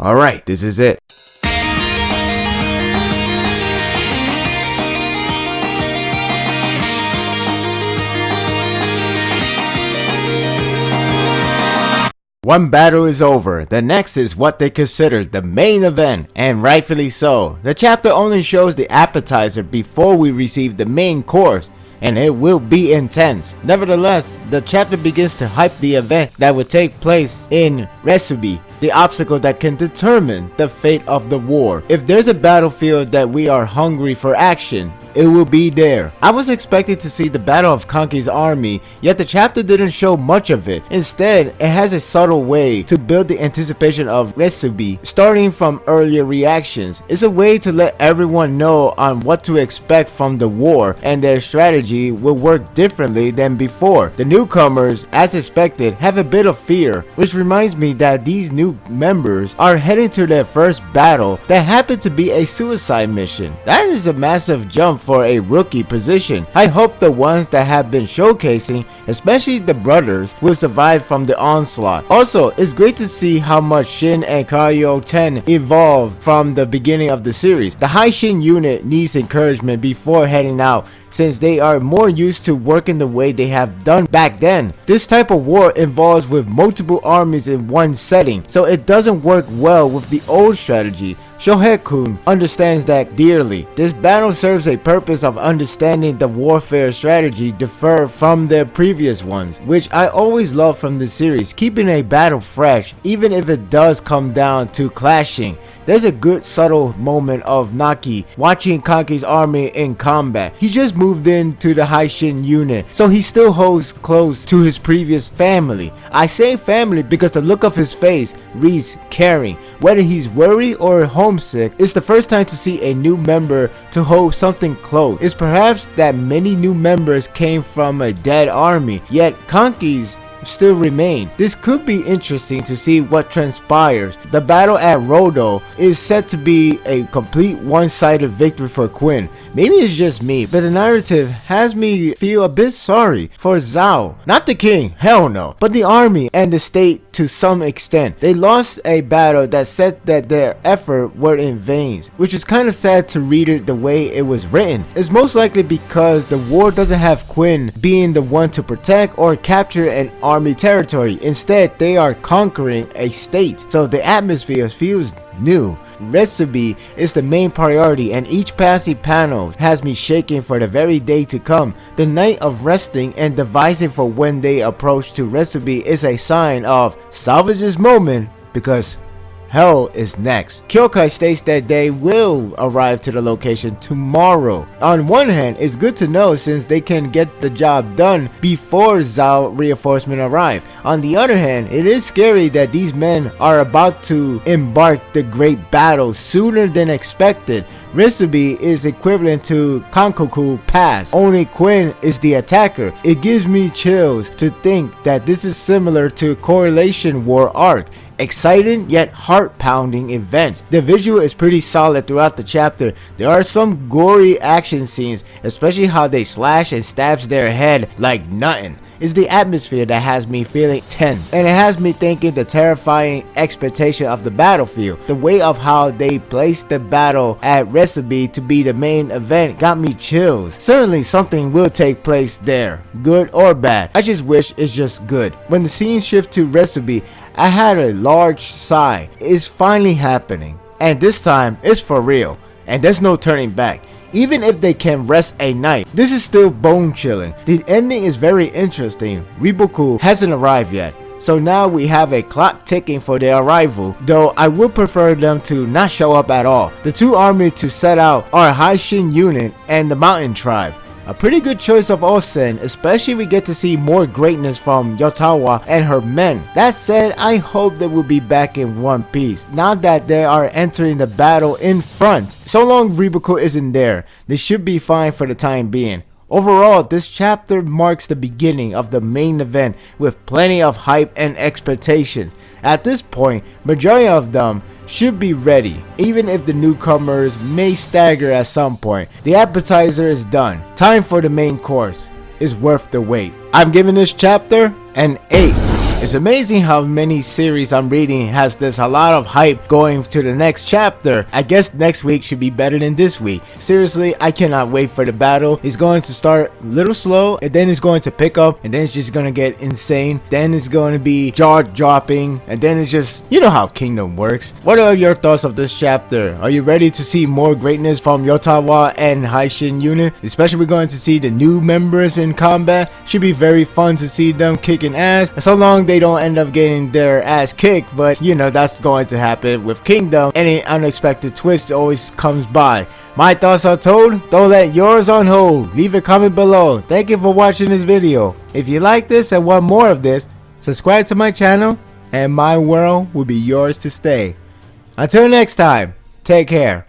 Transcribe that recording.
Alright, this is it. One battle is over, the next is what they consider the main event, and rightfully so. The chapter only shows the appetizer before we receive the main course, and it will be intense. Nevertheless, the chapter begins to hype the event that will take place in Resubi, the obstacle that can determine the fate of the war. If there's a battlefield that we are hungry for action, it will be there. I was expecting to see the Battle of Kanki's army, yet the chapter didn't show much of it. Instead, it has a subtle way to build the anticipation of Resubi, starting from earlier reactions. It's a way to let everyone know on what to expect from the war, and their strategy will work differently than before. The newcomers, as expected, have a bit of fear, which reminds me that these new members are heading to their first battle that happened to be a suicide mission. That is a massive jump for a rookie position. I hope the ones that have been showcasing, especially the brothers, will survive from the onslaught. Also, it's great to see how much Shin and Kaio 10 evolved from the beginning of the series. The High Shin unit needs encouragement before heading out, since they are more used to working the way they have done back then. This type of war involves with multiple armies in one setting, so it doesn't work well with the old strategy. Shohei-kun understands that dearly. This battle serves a purpose of understanding the warfare strategy differ from their previous ones, which I always love from the series, keeping a battle fresh even if it does come down to clashing. There's a good subtle moment of Naki watching Kanki's army in combat. He just moved into the High Shin unit, so he still holds close to his previous family. I say family because the look of his face reads caring. Whether he's worried or homesick, it's the first time to see a new member to hold something close. It's perhaps that many new members came from a dead army, yet Kanki's still remain. This could be interesting to see what transpires. The battle at Rodo is said to be a complete one-sided victory for Quinn. Maybe it's just me, but the narrative has me feel a bit sorry for Zhao. Not the king, hell no, but the army and the state to some extent. They lost a battle that said that their effort were in vain, which is kind of sad to read it the way it was written. It's most likely because the war doesn't have Quinn being the one to protect or capture an army territory. Instead, they are conquering a state, so the atmosphere feels new. Resubi is the main priority, and each passing panel has me shaking for the very day to come. The night of resting and devising for when they approach to Resubi is a sign of salvage this moment, because hell is next. Kyokai states that they will arrive to the location tomorrow. On one hand, it's good to know since they can get the job done before Zhao reinforcement arrive. On the other hand, it is scary that these men are about to embark the great battle sooner than expected. Resubi is equivalent to Kankoku Pass, only Quinn is the attacker. It gives me chills to think that this is similar to Correlation War arc. Exciting yet heart-pounding event. The visual is pretty solid throughout the chapter. There are some gory action scenes, especially how they slash and stabs their head like nothing. It's the atmosphere that has me feeling tense, and it has me thinking the terrifying expectation of the battlefield. The way of how they placed the battle at Resubi to be the main event got me chills. Certainly something will take place there, good or bad. I just wish it's just good. When the scene shift to Resubi, I had a large sigh. It's finally happening, and this time it's for real, and there's no turning back. Even if they can rest a night, this is still bone chilling. The ending is very interesting. Riboku hasn't arrived yet, so now we have a clock ticking for their arrival, though I would prefer them to not show up at all. The two armies to set out are High Shin unit and the Mountain Tribe. A pretty good choice of Osen, especially we get to see more greatness from Yotawa and her men. That said, I hope they will be back in one piece, now that they are entering the battle in front. So long Riboku isn't there, they should be fine for the time being. Overall, this chapter marks the beginning of the main event with plenty of hype and expectations. At this point, majority of them should be ready, even if the newcomers may stagger at some point. The appetizer is done. Time for the main course. It's worth the wait. I'm giving this chapter an 8. It's amazing how many series I'm reading has this a lot of hype going to the next chapter. I guess next week should be better than this week. Seriously, I cannot wait for the battle. It's going to start a little slow, and then it's going to pick up, and then it's just going to get insane. Then it's going to be jaw dropping, and then it's just, you know how Kingdom works. What are your thoughts of this chapter? Are you ready to see more greatness from Yotawa and Haishin unit? Especially we're going to see the new members in combat. Should be very fun to see them kicking ass, so long they don't end up getting their ass kicked, but you know that's going to happen with Kingdom. Any unexpected twist always comes by. My thoughts are told, don't let yours on hold. Leave a comment below. Thank you for watching this video. If you like this and want more of this, subscribe to my channel and my world will be yours to stay. Until next time, take care.